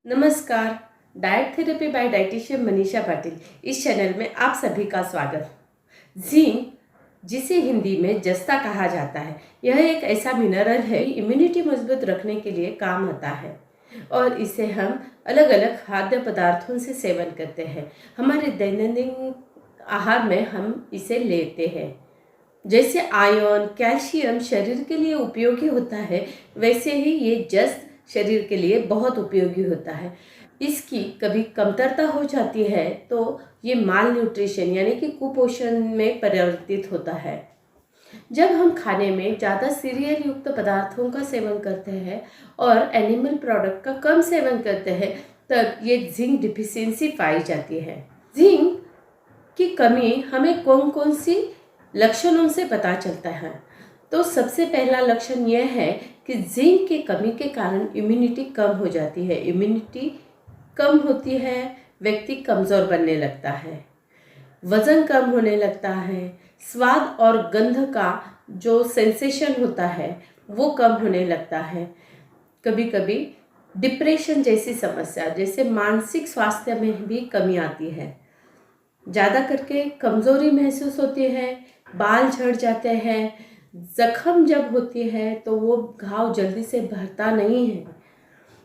नमस्कार। Diet therapy by dietitian Manisha Patil इस channel में आप सभी का स्वागत। जिंक, जिसे हिंदी में जस्ता कहा जाता है, यह एक ऐसा मिनरल है इम्यूनिटी मजबूत रखने के लिए काम आता है और इसे हम अलग अलग खाद्य पदार्थों से सेवन करते हैं। हमारे दैनंदिन आहार में हम इसे लेते हैं। जैसे आयरन, कैल्शियम शरीर के लिए उपयोगी होता है, वैसे ही ये जस्त शरीर के लिए बहुत उपयोगी होता है। इसकी कभी कमतरता हो जाती है तो ये माल न्यूट्रिशन यानी कि कुपोषण में परिवर्तित होता है। जब हम खाने में ज़्यादा सीरियल युक्त पदार्थों का सेवन करते हैं और एनिमल प्रोडक्ट का कम सेवन करते हैं, तब ये जिंक डिफिशियंसी पाई जाती है। जिंक की कमी हमें कौन कौन सी लक्षणों से पता चलता है? तो सबसे पहला लक्षण यह है कि जिंक की कमी के कारण इम्यूनिटी कम हो जाती है। इम्यूनिटी कम होती है, व्यक्ति कमज़ोर बनने लगता है, वज़न कम होने लगता है, स्वाद और गंध का जो सेंसेशन होता है वो कम होने लगता है। कभी कभी डिप्रेशन जैसी समस्या, जैसे मानसिक स्वास्थ्य में भी कमी आती है। ज़्यादा करके कमज़ोरी महसूस होती है, बाल झड़ जाते हैं, जख्म जब होती है तो वो घाव जल्दी से भरता नहीं है,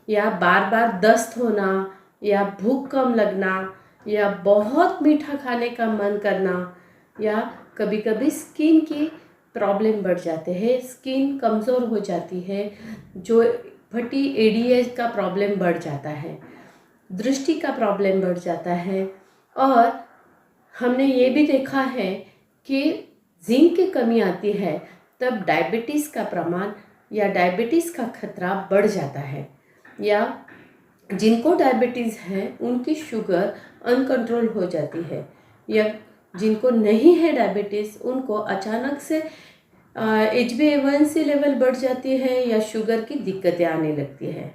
या बार बार दस्त होना, या भूख कम लगना, या बहुत मीठा खाने का मन करना, या कभी कभी स्किन की प्रॉब्लम बढ़ जाते हैं, स्किन कमज़ोर हो जाती है, जो फटी एडीएच का प्रॉब्लम बढ़ जाता है, दृष्टि का प्रॉब्लम बढ़ जाता है। और हमने ये भी देखा है कि जिंक की कमी आती है तब डायबिटीज़ का प्रमाण या डायबिटीज़ का खतरा बढ़ जाता है, या जिनको डायबिटीज़ है उनकी शुगर अनकंट्रोल हो जाती है, या जिनको नहीं है डायबिटीज़ उनको अचानक से HbA1c लेवल बढ़ जाती है या शुगर की दिक्कतें आने लगती है।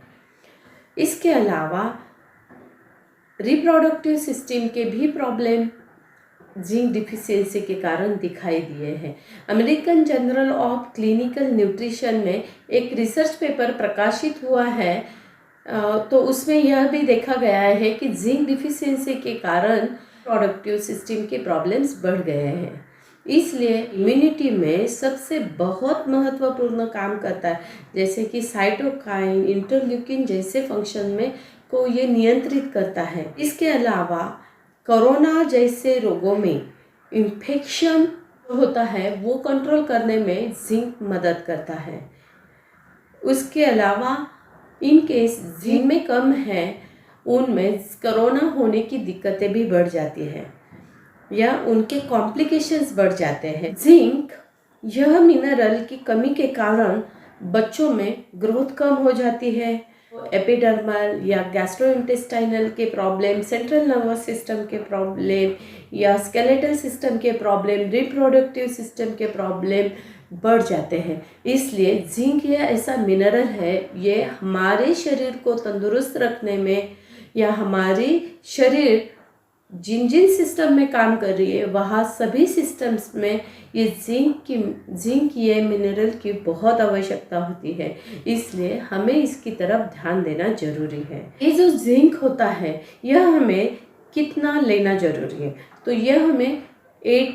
इसके अलावा रिप्रोडक्टिव सिस्टम के भी प्रॉब्लम जिंक डिफिशियंसी के कारण दिखाई दिए हैं। American journal of clinical nutrition में एक रिसर्च पेपर प्रकाशित हुआ है, तो उसमें यह भी देखा गया है कि जिंक डिफिशियंसी के कारण रिप्रोडक्टिव सिस्टम के प्रॉब्लम्स बढ़ गए हैं। इसलिए इम्यूनिटी में सबसे बहुत महत्वपूर्ण काम करता है, जैसे कि साइटोकाइन, इंटरल्यूकिन जैसे फंक्शन में को ये नियंत्रित करता है। इसके अलावा कोरोना जैसे रोगों में इन्फेक्शन होता है वो कंट्रोल करने में जिंक मदद करता है। उसके अलावा इन केस जिंक में कम है, उनमें कोरोना होने की दिक्कतें भी बढ़ जाती हैं या उनके कॉम्प्लिकेशंस बढ़ जाते हैं। जिंक, यह मिनरल की कमी के कारण बच्चों में ग्रोथ कम हो जाती है, एपिडर्मल या गैस्ट्रोइंटेस्टाइनल के प्रॉब्लम, सेंट्रल नर्वस सिस्टम के प्रॉब्लम या स्केलेटल सिस्टम के प्रॉब्लम, रिप्रोडक्टिव सिस्टम के प्रॉब्लम बढ़ जाते हैं। इसलिए जिंक ये ऐसा मिनरल है, ये हमारे शरीर को तंदुरुस्त रखने में या हमारी शरीर जिन जिन सिस्टम में काम कर रही है वहाँ सभी सिस्टम्स में ये जिंक ये मिनरल की बहुत आवश्यकता होती है। इसलिए हमें इसकी तरफ ध्यान देना जरूरी है। ये जो जिंक होता है यह हमें कितना लेना जरूरी है, तो यह हमें 8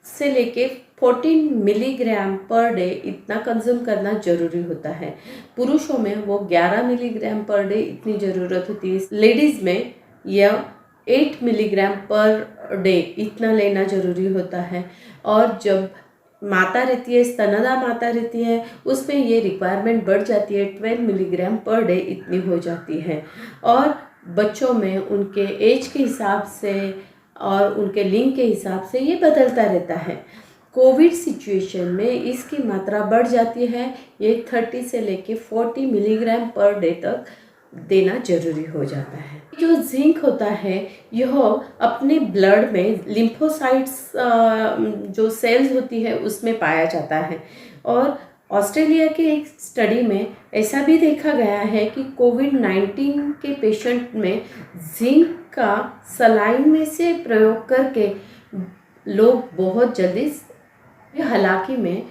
से लेके 14 मिलीग्राम पर डे इतना कंज्यूम करना जरूरी होता है। पुरुषों में वो 11 मिलीग्राम पर डे इतनी ज़रूरत होती है। लेडीज़ में यह 8 मिलीग्राम पर डे इतना लेना जरूरी होता है। और जब माता रहती है, स्तनदा माता रहती है, उसमें ये रिक्वायरमेंट बढ़ जाती है, 12 मिलीग्राम पर डे इतनी हो जाती है। और बच्चों में उनके एज के हिसाब से और उनके लिंग के हिसाब से ये बदलता रहता है। कोविड सिचुएशन में इसकी मात्रा बढ़ जाती है, ये 30 से लेके 40 मिलीग्राम पर डे तक देना जरूरी हो जाता है। जो जिंक होता है यह अपने ब्लड में लिम्फोसाइट्स जो सेल्स होती है उसमें पाया जाता है। और ऑस्ट्रेलिया के एक स्टडी में ऐसा भी देखा गया है कि कोविड-19 के पेशेंट में जिंक का सलाइन में से प्रयोग करके लोग बहुत जल्दी, हालांकि में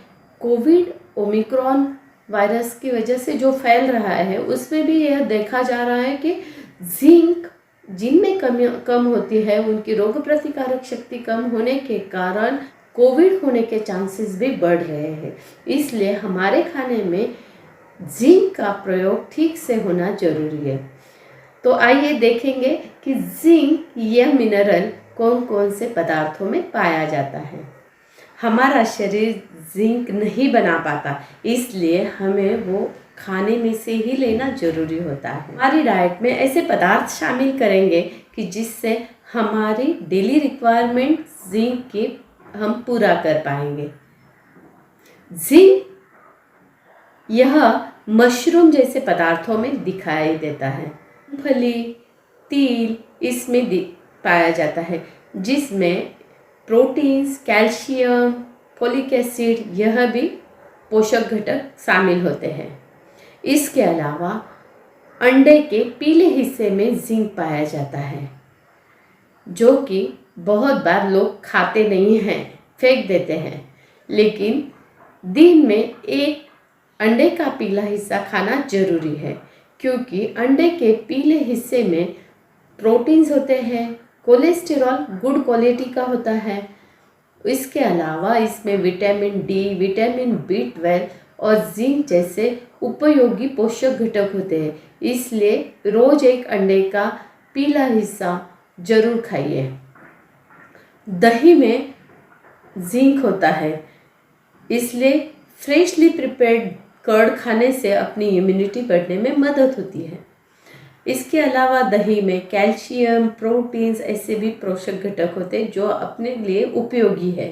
कोविड ओमिक्रॉन वायरस की वजह से जो फैल रहा है उसमें भी यह देखा जा रहा है कि जिंक जिनमें कमी कम होती है, उनकी रोग प्रतिकारक शक्ति कम होने के कारण कोविड होने के चांसेस भी बढ़ रहे हैं। इसलिए हमारे खाने में जिंक का प्रयोग ठीक से होना जरूरी है। तो आइए देखेंगे कि जिंक यह मिनरल कौन कौन से पदार्थों में पाया जाता है। हमारा शरीर जिंक नहीं बना पाता, इसलिए हमें वो खाने में से ही लेना जरूरी होता है। हमारी डाइट में ऐसे पदार्थ शामिल करेंगे कि जिससे हमारी डेली रिक्वायरमेंट जिंक की हम पूरा कर पाएंगे। जिंक यह मशरूम जैसे पदार्थों में दिखाई देता है। मूंगफली, तिल इसमें पाया जाता है, जिसमें प्रोटीन्स, कैल्शियम, फोलिक एसिड यह भी पोषक घटक शामिल होते हैं। इसके अलावा अंडे के पीले हिस्से में जिंक पाया जाता है, जो कि बहुत बार लोग खाते नहीं हैं, फेंक देते हैं। लेकिन दिन में एक अंडे का पीला हिस्सा खाना जरूरी है, क्योंकि अंडे के पीले हिस्से में प्रोटीन्स होते हैं, कोलेस्टेरॉल गुड क्वालिटी का होता है। इसके अलावा इसमें विटामिन डी, विटामिन B12 और जिंक जैसे उपयोगी पोषक घटक होते हैं। इसलिए रोज एक अंडे का पीला हिस्सा जरूर खाइए। दही में जिंक होता है, इसलिए फ्रेशली प्रिपेयर्ड कर्ड खाने से अपनी इम्यूनिटी बढ़ने में मदद होती है। इसके अलावा दही में कैल्शियम, प्रोटीन्स ऐसे भी पोषक घटक होते हैं जो अपने लिए उपयोगी है।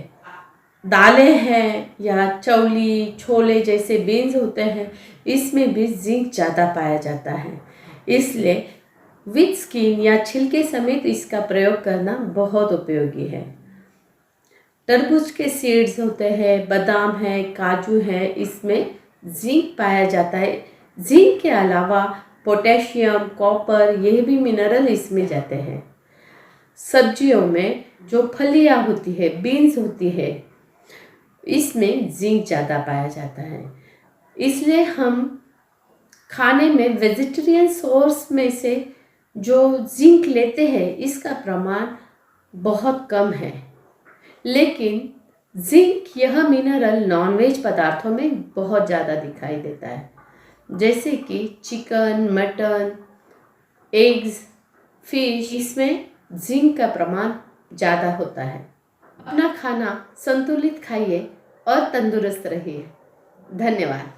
दालें हैं या चौली, छोले जैसे बीन्स होते हैं, इसमें भी जिंक ज़्यादा पाया जाता है। इसलिए विथ स्किन या छिलके समेत इसका प्रयोग करना बहुत उपयोगी है। तरबूज के सीड्स होते हैं, बादाम है, काजू है, इसमें जिंक पाया जाता है। जिंक के अलावा पोटेशियम, कॉपर यह भी मिनरल इसमें जाते हैं। सब्जियों में जो फलियां होती है, बीन्स होती है, इसमें जिंक ज़्यादा पाया जाता है। इसलिए हम खाने में वेजिटेरियन सोर्स में से जो जिंक लेते हैं, इसका प्रमाण बहुत कम है। लेकिन जिंक यह मिनरल नॉनवेज पदार्थों में बहुत ज़्यादा दिखाई देता है, जैसे कि चिकन, मटन, एग्स, फिश, इसमें जिंक का प्रमाण ज़्यादा होता है। अपना खाना संतुलित खाइए और तंदुरुस्त रहिए। धन्यवाद।